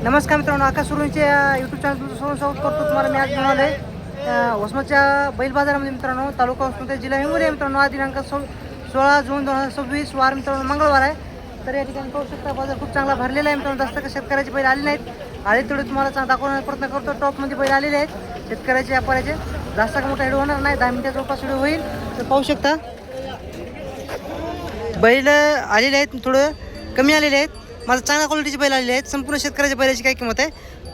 नमस्कार मित्रांनो, आकाश सुरूंचे YouTube channel तुमचं स्वागत करतो. तुम्हाला मी आज घेऊन आलो आहे वसमतच्या बैल बाजारामध्ये मित्रांनो, तालुका वसमत जिल्हा हिंगोली मित्रांनो. आज दिनांक 16 जून 2026 वार मित्रांनो, मंगळवार आहे. तर या ठिकाणी पाहू शकता बाजार खूप चांगला भरलेला आहे मित्रांनो. जास्त शेतकऱ्याचे बैल आले नाहीत, आले तेवढे तुम्हाला दाखवण्याचा प्रयत्न करतो. टॉपमध्ये बैल आलेले आहेत शेतकऱ्याचे, व्यापाऱ्याचे. जास्त मोठा व्हिडिओ होणार नाही, 10 मिनिटाचा जवळपास व्हिडिओ होईल. तर पाहू शकता बैल आलेले आहेत, थोडं कमी आलेले आहेत. माझं चांगल्या क्वालिटीचे बैल आलेले आहेत. संपूर्ण शेतकऱ्याच्या बैलाची काय किंमत आहे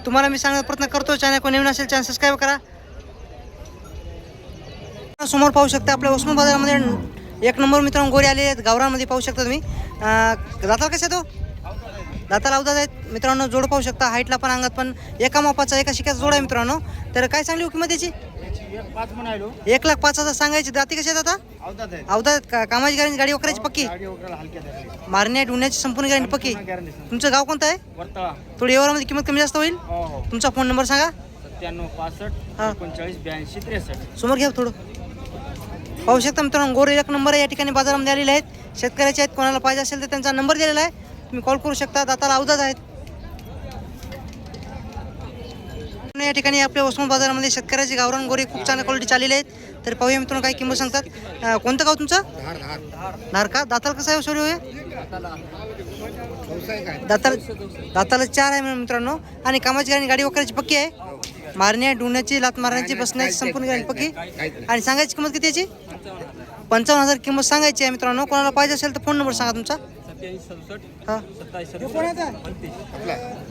तुम्हाला मी सांगण्याचा प्रयत्न करतो. चॅनल कोण नवीन असेल चॅनल सबस्क्राईब करा. समोर पाहू शकता आपल्या उस्मान बाजारामध्ये एक नंबर मित्रांनो गोरे आलेले आहेत. गावरांमध्ये पाहू शकता तुम्ही. दाताला कसा आहे तो? दाताला अवधात आहेत मित्रांनो. जोड पाहू शकता, हाईटला पण अंगात पण एका मापाचा एका शिक्याचा जोड आहे मित्रांनो. तर काय सांगली किंमत त्याची? 1,05,000 सांगायची. दाती कशी आहेत आता? अवधात का? कामाची गॅरंटी, गाडी वगैरेची पक्की, मारण्या ढुण्याची संपूर्ण गॅरंटी पक्की. तुमचं गाव कोणतं आहे? थोडी व्यवहारामध्ये किंमत कमी जास्त होईल. तुमचा फोन नंबर सांगा. 9765 समोर घ्या थोडं. पाहू शकता मित्रांनो गोरे एक नंबर आहे या ठिकाणी बाजारामध्ये आलेले आहेत. शेतकऱ्याचे आहेत, कोणाला पाहिजे असेल तर त्यांचा नंबर दिलेला आहे, तुम्ही कॉल करू शकता. दाताला अवधात आहेत. या ठिकाणी आपल्या उस्मान बाजारामध्ये शेतकऱ्याचे गावरान गोरे खूप चांगल्या क्वालिटीचे आलेले आहेत. तर पाहूया मित्रांनो काय किंमत सांगतात. कोणतं गाव तुमचं? धार का? दाताला कसं आहे सॉरी? दाताला 4 आहे मित्रांनो. आणि कामाची गाडी वगैरेची पक्की आहे. मारण्या ढुण्याची, लात मारण्याची, बसण्याची संपूर्ण गाडी पक्की. आणि सांगायची किंमत किती याची? 55,000 किंमत सांगायची आहे मित्रांनो. कोणाला पाहिजे असेल तर फोन नंबर सांगा तुमचा.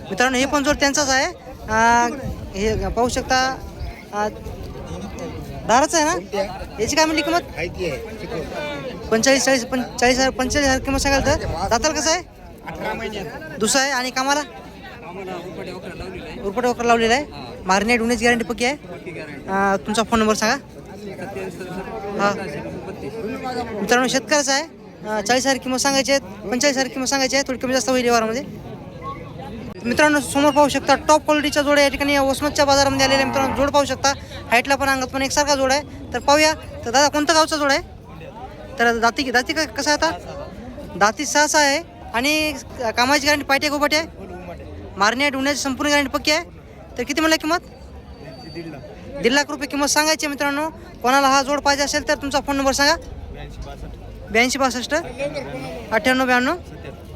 मित्रांनो हे पण जोड त्यांचाच आहे. हे पाहू शकता दाराच आहे ना. याची काय म्हणली किंमत? 45,000 किंमत सांगाल. तर दाताला कसं आहे? 18 महिने दुसरा आहे. आणि कामाला उरपट वगैरे लावलेला आहे. मारण्या ढुण्याची गॅरंटी पक्की आहे. तुमचा फोन नंबर सांगा. हां मित्रांनो शेतकऱ्याचा आहे. 40,000 किंमत सांगायची आहे, 45,000 किंमत सांगायची आहे. थोडी कमी जास्त होईल व्यवहारामध्ये. मित्रांनो समोर पाहू शकता टॉप क्वालिटीचा जोड आहे या ठिकाणी वसमतच्या बाजारामध्ये आलेला आहे मित्रांनो. जोड पाहू शकता, हाईटला पण अंगात पण एकसारखा जोड आहे. तर पाहूया. तर दादा कोणत्या गावचा जोड आहे? तर दाती कसं आहे आता? दाती 6 आहे. आणि कामाची गॅरंटी पायट्या गोबाटे आहे. मारण्या ढुण्याची संपूर्ण गॅरंटी पक्की आहे. तर किती म्हणलं किंमत? 1.5 लाख रुपये किंमत सांगायची आहे मित्रांनो. कोणाला हा जोड पाहिजे असेल तर तुमचा फोन नंबर सांगा. 8262 9892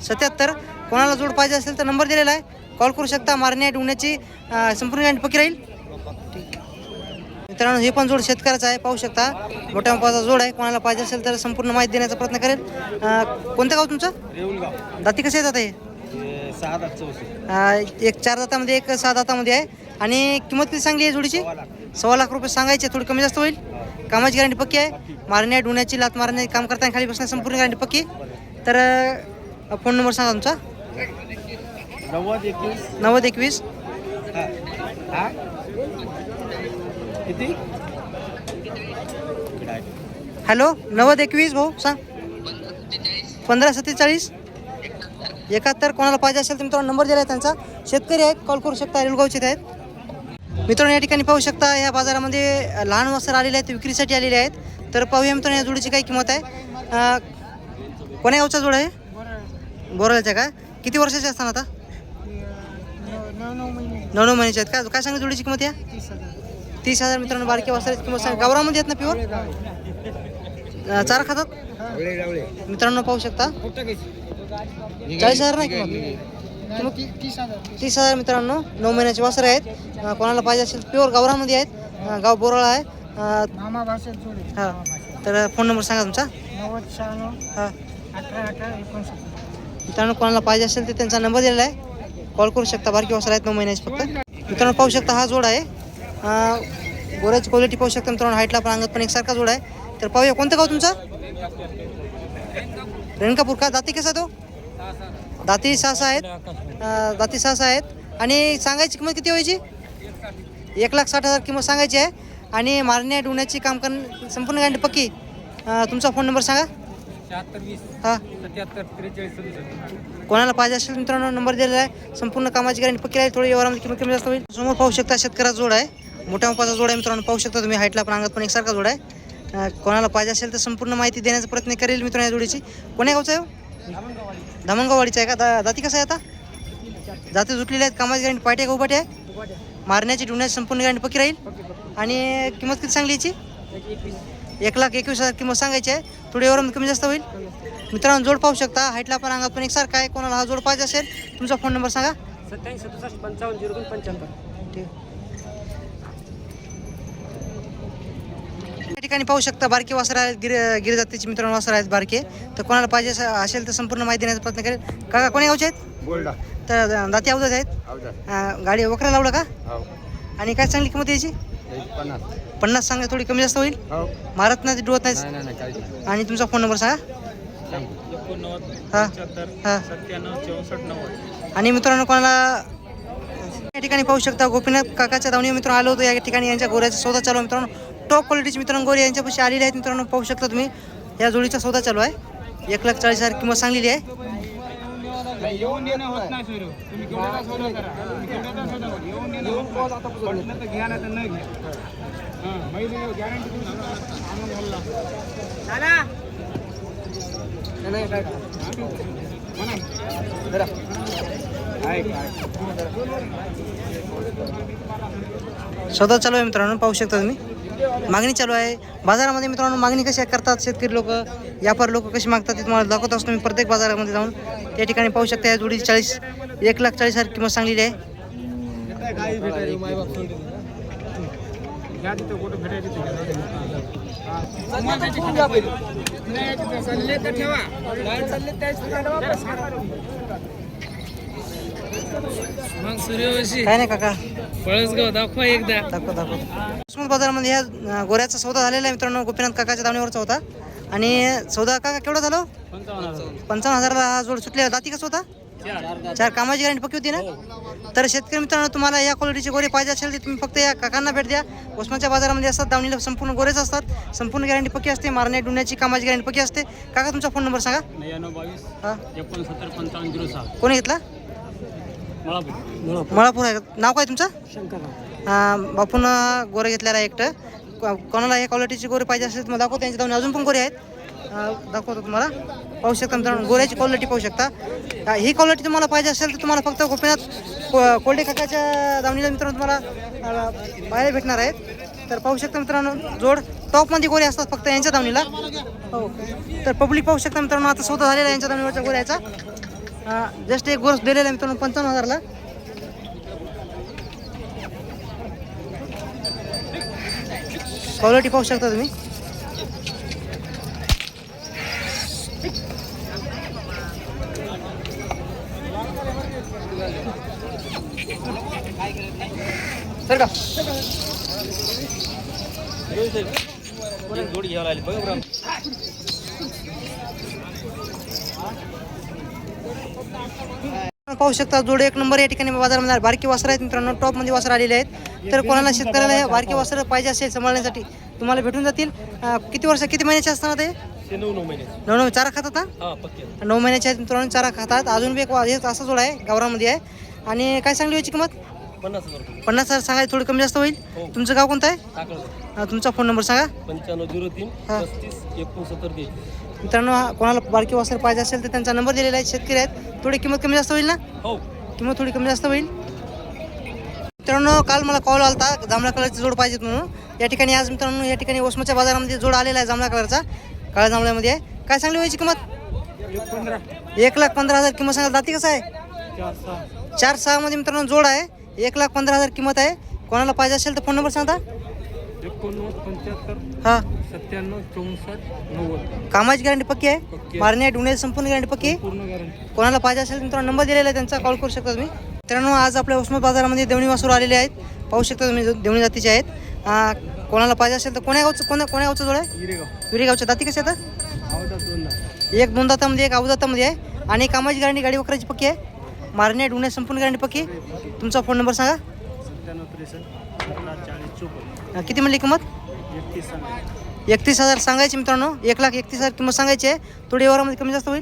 77. कोणाला जोड पाहिजे असेल तर नंबर दिलेला आहे, कॉल करू शकता. मारण्या ढुण्याची संपूर्ण गॅरंटी पक्की राहील. मित्रांनो हे पण जोड शेतकऱ्याचा आहे. पाहू शकता मोठ्या मापाचा जोड आहे. कोणाला पाहिजे असेल तर संपूर्ण माहिती देण्याचा प्रयत्न करेल. कोणतं गाव तुमचं? दाती कसे येतात? हे 6 दात. एक 4 दातामध्ये, एक 6 दातामध्ये आहे. आणि किंमत किती सांगली आहे जोडीची? 1.25 लाख रुपये सांगायचे. थोडी कमी जास्त होईल. कामाची गॅरंटी पक्की आहे. मारण्या ढुण्याची, लात मारण्याची, काम करताना खाली बसण्याची संपूर्ण गॅरंटी पक्की. तर फोन नंबर सांगा तुमचा. 9021 किती? हॅलो 9021 भाऊ सांग. 1547 71. कोणाला पाहिजे असेल तर मित्रांनो नंबर दिला आहे त्यांचा. शेतकरी आहेत, कॉल करू शकता. रेलगावचे आहेत मित्रांनो. या ठिकाणी पाहू शकता या बाजारामध्ये लहान वासर आलेले आहेत, विक्रीसाठी आलेले आहेत. तर पाहूया मित्रांनो या जोडीची काय किंमत आहे. कोण्या गावचा जोड आहे? बोरायचा का? किती वर्षाचे असताना आता? 9 महिन्याचे आहेत का? काय सांगा जोडीची किंमत? या 30,000 मित्रांनो. बारके वासराची किंमत सांगा. गावरामध्ये आहेत ना प्युअर? चारा खातात मित्रांनो. पाहू शकता 40,000 नाही किंमत, 30,000 मित्रांनो. 9 महिन्याचे वासरे आहेत. कोणाला पाहिजे असेल प्युअर गावरामध्ये आहेत. गाव बोराळा आहे. हां तर फोन नंबर सांगा तुमचा. 9096 मित्रांनो. कोणाला पाहिजे असेल तर त्यांचा नंबर दिलेला आहे, कॉल करू शकता. बारकी वासर आहेत 9 महिन्याचे फक्त. मित्रांनो पाहू शकता हा जोड आहे. गोऱ्याची क्वालिटी पाहू शकता मित्रांनो. हाईटला पण अंगात पण एकसारखा जोड आहे. तर पाहूया. कोणतं गाव तुमचं? रेणकापूर का? दाती कसा तो? दाती 6 आहेत. दाती 6 आहेत. आणि सांगायची किंमत किती व्हायची? 1,60,000 किंमत सांगायची आहे. आणि मारण्या ढुण्याची, काम करणं संपूर्ण गॅरंटी पक्की. तुमचा फोन नंबर सांगा. 76 हां 77 43 67. कोणाला पाहिजे असेल मित्रांनो नंबर दिलेला आहे. संपूर्ण कामाची गॅरंटी पक्की राहील. थोडी व्यवहारामध्ये किंमत कमी जास्त होईल. समोर पाहू शकता शेतकऱ्याचा जोड आहे. मोठ्या मापाचा जोड आहे मित्रांनो. पाहू शकता तुम्ही. हाईटला पण अंगात पण एकसारखा जोड आहे. कोणाला पाहिजे असेल तर संपूर्ण माहिती देण्याचा प्रयत्न करेल मित्रांनो या जोडीची. कोण्या गावचा आहे? धामणगाववाडीचा आहे का? दाती कसं आहे आता? जाती जुटलेले आहेत, कामाची गॅरंटी, पाट्या का उपाट्या आहे, मारण्याची ढुण्याची संपूर्ण गॅरंटी पक्की राहील. आणि किंमत किती सांगली याची? 1,21,000 किंमत सांगायची आहे. थोडी एवढं कमी जास्त होईल. मित्रांनो जोड पाहू शकता, हाईटला पण अंगात पण एकसारखा आहे. कोणाला हा जोड पाहिजे असेल तुमचा फोन नंबर सांगा. 8767550255. ठीक. या ठिकाणी पाहू शकता बारके वासर आहेत, गिर जातीचे मित्रांनो वासर आहेत बारके. तर कोणाला पाहिजे असेल तर संपूर्ण माहिती देण्याचा प्रयत्न करेल. काका कोणी गावचे आहेत? गोल्डा. तर दाती अवजात आहेत. गाडी वखरा लावलं का? आणि काय चांगली किंमत यायची? 50 सांगा, थोडी कमी जास्त होईल. मारत नाही, डुवत नाही. आणि तुमचा फोन नंबर सांगा. 89 आणि मित्रांनो कोणाला या ठिकाणी पाहू शकता गोपीनाथ काकाच्या दावणी मित्रांनो आलो होतो. या ठिकाणी यांच्या गोऱ्याचा सौदा चालू आहे मित्रांनो. टॉप क्वालिटीचे मित्रांनो गोरे यांच्यापाशी आलेले आहेत मित्रांनो. पाहू शकता तुम्ही या जोडीचा सौदा चालू आहे. 1,40,000 किंमत सांगलेली आहे. येऊन येणं होत नाही सुरू. तुम्ही केवढा सौदा करा, तुम्ही केवढा सौदा करा. येऊन येणं होत आता पटलं तर घ्या, नाही तर नाही घ्या. हां, माहिती आहे, गॅरंटी तुम्ही आणून घालला. नाही काय म्हणा जरा सौदा चालू आहे मित्रांनो. पाहू शकता तुम्ही मागणी चालू आहे बाजारामध्ये मित्रांनो. मागणी कशी करतात शेतकरी लोक, व्यापारी लोक कशी मागतात ते तुम्हाला दाखवत असतो मी प्रत्येक बाजारामध्ये जाऊन. त्या ठिकाणी पाहू शकता या जोडी 1,40,000 किंमत सांगलेली आहे. काय नाही काका, पळसगाव दाखवा एकदा. दाखव. उस्मान बाजारामध्ये ह्या गोऱ्याचा सौदा झालेला आहे मित्रांनो. गोपीनाथ काकाच्या दावणीवरचा होता. आणि सौदा काका केवढा झाला? 55,000ला हा जोड सुटलेला. दाती कसं होता? 4. कामाची गॅरंटी पक्की होती ना? तर शेतकरी मित्रांनो तुम्हाला या क्वालिटीचे गोरे पाहिजे असेल तर तुम्ही फक्त या काकांना भेट द्या. उस्मानच्या बाजारामध्ये असतात, दावणीला संपूर्ण गोरेच असतात. संपूर्ण गॅरंटी पक्की असते, मारण्या डुण्याची कामाची गॅरंटी पक्की असते. काका तुमचा फोन नंबर सांगा. 9922 हां 695506. कोणी घेतला? मळापूर आहे. नाव काय तुमचं? शंकर. बापून गोरे घेतलेला आहे एकटं. कोणाला या क्वालिटीचे गोरे पाहिजे असेल तुम्हाला दाखवतो. त्यांच्या दावणी अजून पण गोरे आहेत, दाखवतो तुम्हाला. पाहू शकता मित्रांनो गोऱ्याची क्वालिटी पाहू शकता. ही क्वालिटी तुम्हाला पाहिजे असेल तर तुम्हाला फक्त गोपीनाथ कोल्डे काकाच्या दावणीला मित्रांनो तुम्हाला पाहायला भेटणार आहेत. तर पाहू शकता मित्रांनो जोड टॉपमध्ये गोरे असतात फक्त यांच्या दावणीला. हो, तर पब्लिक पाहू शकता मित्रांनो. आता सौदा झालेला आहे यांच्या दावणीवरच्या गोऱ्याचा. जस्ट एक गोरस दिलेला आहे मित्रांनो 55,000ला. क्वालिटी पाहू शकता तुम्ही. सर का जोडी घ्यायला आली बघा. पाहू शकता जोड एक नंबर या ठिकाणी बाजारामध्ये बारकी वासर आहेत मित्रांनो. टॉपमध्ये वासर आलेले आहेत. तर कोणाला शेतकऱ्याला हे बारकी वासर पाहिजे असेल सांभाळण्यासाठी तुम्हाला भेटून जातील. किती वर्ष किती महिन्याचे असतात ते? 9 महिने. 9 चारा खातात ना? हां पक्के. 9 महिन्याचे आहेत मित्रांनो, चारा खातात. अजून बी एक असा जोड आहे गावरामध्ये आहे. आणि काय सांगली याची किंमत? 50,000. 50,000 सांगायची, थोडी कमी जास्त होईल. तुमचं गाव कोणतं आहे? टाकलं. तुमचा फोन नंबर सांगा. 9503 हां 35 मित्रांनो. कोणाला बारकी वासर पाहिजे असेल तर त्यांचा नंबर दिलेला आहे. शेतकरी आहेत, थोडी किंमत कमी जास्त होईल ना? हो, किंमत थोडी कमी जास्त होईल. मित्रांनो काल मला कॉल आला होता जांभळ्या कलरची जोड पाहिजेत म्हणून. या ठिकाणी आज मित्रांनो या ठिकाणी ओसमाच्या बाजारामध्ये जोड आलेला आहे जांभळ्या कलरचा, काळ्या जांभळ्यामध्ये आहे. काय सांगली व्हायची किंमत? 1,15,000 किंमत सांगा. दाती कसं आहे? 4-6 मध्ये मित्रांनो जोड आहे. 1,15,000 किंमत आहे. कोणाला पाहिजे असेल तर फोन नंबर सांगता. 89 हां 97 64 90. कामाची गॅरंटी पक्की आहे, मारण्या डुण्याची संपूर्ण गॅरंटी पक्की आहे. पूर्ण गॅरंटी. कोणाला पाहिजे असेल तर मित्रांनो नंबर दिलेला आहे त्यांचा, कॉल करू शकता तुम्ही. मित्रांनो आज आपल्या उस्मान बाजारामध्ये देवणी वासरू आलेले आहेत. पाहू शकता तुम्ही देवणी जातीचे आहेत. कोणाला पाहिजे असेल तर कोण्या गावचं जोड आहे? विरेगावच्या. दाती कसे येतात? एक 2 दातामध्ये, एक अवदातामध्ये आहे. आणि कामाची गॅरंटी गाडी वखराची पक्की आहे, मारण्या डुण्या संपूर्ण गॅरंटी पक्की आहे. तुमचा फोन नंबर सांगा. 97 किती म्हणली किंमत? 31,000 सांगायची मित्रांनो. 1,31,000 किंमत सांगायची आहे. थोडी व्यवहारामध्ये कमी जास्त होईल.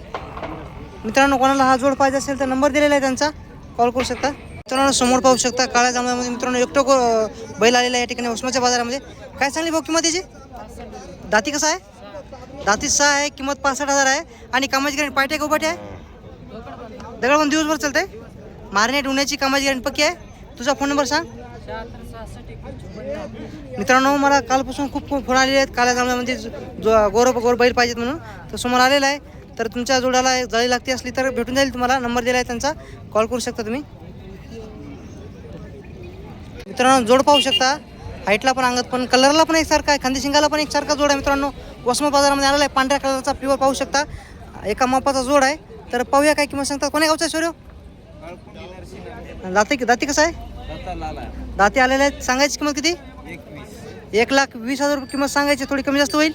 मित्रांनो कोणाला हा जोड पाहिजे असेल तर नंबर दिलेला आहे त्यांचा, कॉल करू शकता. मित्रांनो समोर पाहू शकता काळ्या जांभळ्यामध्ये मित्रांनो एकटो बैल आलेला आहे या ठिकाणी उस्माच्या बाजारामध्ये. काय सांगली भाऊ किंमत याची? दाती कसं आहे? दाती 6 आहे. किंमत 65,000 आहे. आणि कामाची गॅरंटी पायट्या का उपाट्या आहे? दगड पण दिवसभर चालते. मारण्यात उन्हाची कामाची गॅरंटी पक्की आहे. तुझा फोन नंबर सांग. मित्रांनो मला कालपासून खूप फोन आलेले आहेत काल्या जांभळ्यामध्ये जो गोर बैल पाहिजेत म्हणून, तर समोर आलेला आहे. तर तुमच्या जोडाला जाळी लागते असली तर भेटून जाईल. तुम्हाला नंबर दिला आहे त्यांचा, कॉल करू शकता तुम्ही. मित्रांनो जोड पाहू शकता, हाईटला पण अंगात पण कलरला पण एकसारखा आहे, खांदी शिंगाला पण एकसारखा जोड आहे. मित्रांनो वसमत बाजारामध्ये आलेला आहे, पांढऱ्या कलरचा प्युअर पाहू शकता, एका मापाचा जोड आहे. तर पाहूया काय किंमत सांगतात. कोण्या गावचा आहे सूर्य? दाती कसं आहे? दाती आलेले आहेत. सांगायची किंमत किती? 1,20,000 रुपये किंमत सांगायची, थोडी कमी जास्त होईल.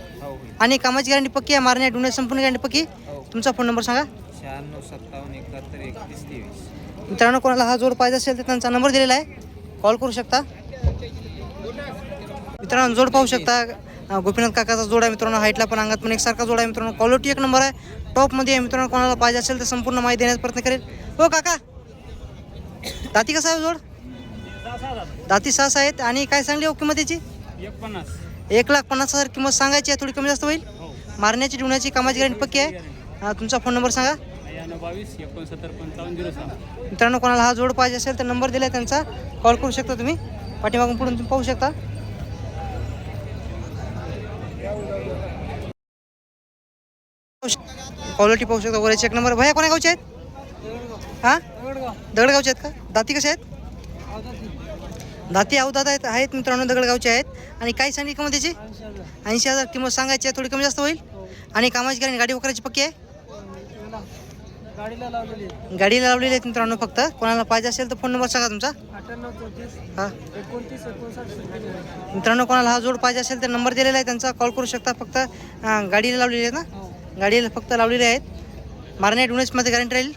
आणि कामाची गॅरंटी पक्की आहे, मारण्या डुणे संपूर्ण गॅरंटी पक्की. तुमचा फोन नंबर सांगा. 9657713120. मित्रांनो कोणाला हा जोड पाहिजे असेल तर त्यांचा नंबर दिलेला आहे, कॉल करू शकता. मित्रांनो जोड पाहू शकता, गोपीनाथ काकाचा जोड आहे. मित्रांनो हाईटला पण अंगात पण एकसारखा जोड आहे. मित्रांनो क्वालिटी एक नंबर आहे, टॉपमध्ये आहे. मित्रांनो कोणाला पाहिजे असेल तर संपूर्ण माहिती देण्याचा प्रयत्न करेल. हो काका, दाती कसा आहे जोड? दाती 6 आहेत. आणि काय सांगली हो किंमत त्याची? 1,50,000 किंमत सांगायची आहे, थोडी कमी जास्त होईल. मारण्याची डुण्याची कामाची गॅरंटी पक्की आहे. तुमचा फोन नंबर सांगा. 92 मित्रांनो कोणाला हा जोड पाहिजे असेल तर नंबर दिला आहे त्यांचा, कॉल करू शकता तुम्ही. पाठीमागून पुढून तुम्ही पाहू शकता. क्वालिटी पाहू शकता, वरचे एक नंबर. भैया कोण्या गावचे आहेत? हां दगडगावचे आहेत का? दाती कसे आहेत? दाती अवधात आहेत मित्रांनो, दगडगावचे आहेत. आणि काय सांगली किंमत त्याची? 80,000 किंमत सांगायची आहे, थोडी कमी जास्त होईल. आणि कामाची गॅरंटी गाडी वगैरेची पक्की आहे, गाडीला लावलेली आहेत. मित्रांनो फक्त कोणाला पाहिजे असेल तर फोन नंबर सांगा तुमचा. हां मित्रांनो कोणाला हा जोड पाहिजे असेल तर नंबर दिलेला आहे त्यांचा, कॉल करू शकता. फक्त गाडीला लावलेली आहेत ना, गाडीला फक्त लावलेले आहेत. मारण्या डुनेसमध्ये गॅरंटी राहील.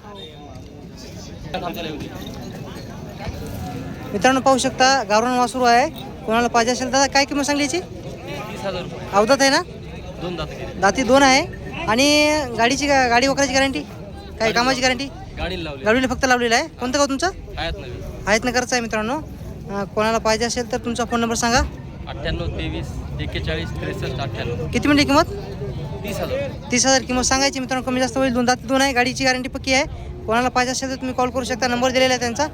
मित्रांनो पाहू शकता गावरान वासरू आहे, कोणाला पाहिजे असेल दादा काय किंमत सांगली याची? 30,000 रुपये. अवधात आहे ना? 2 दाती 2 आहे. आणि गाडी वगैरेची गॅरंटी, काय कामाची गॅरंटी? गाडीला लावली. लावलेली फक्त लावलेलं आहे. कोणतं गाव तुमचं? आहेत नगरचं आहे. मित्रांनो कोणाला पाहिजे असेल तर तुमचा फोन नंबर सांगा. 98 23 41 63 98. किती मिनिट किंमत? 30,000. 30,000 किंमत सांगायची. मित्रांनो कमी जास्त होईल. 2 दाती 2 आहे, गाडीची गॅरंटी पक्की आहे. कोणाला पाहिजे असेल तर तुम्ही कॉल करू शकता, नंबर दिलेला आहे त्यांचा.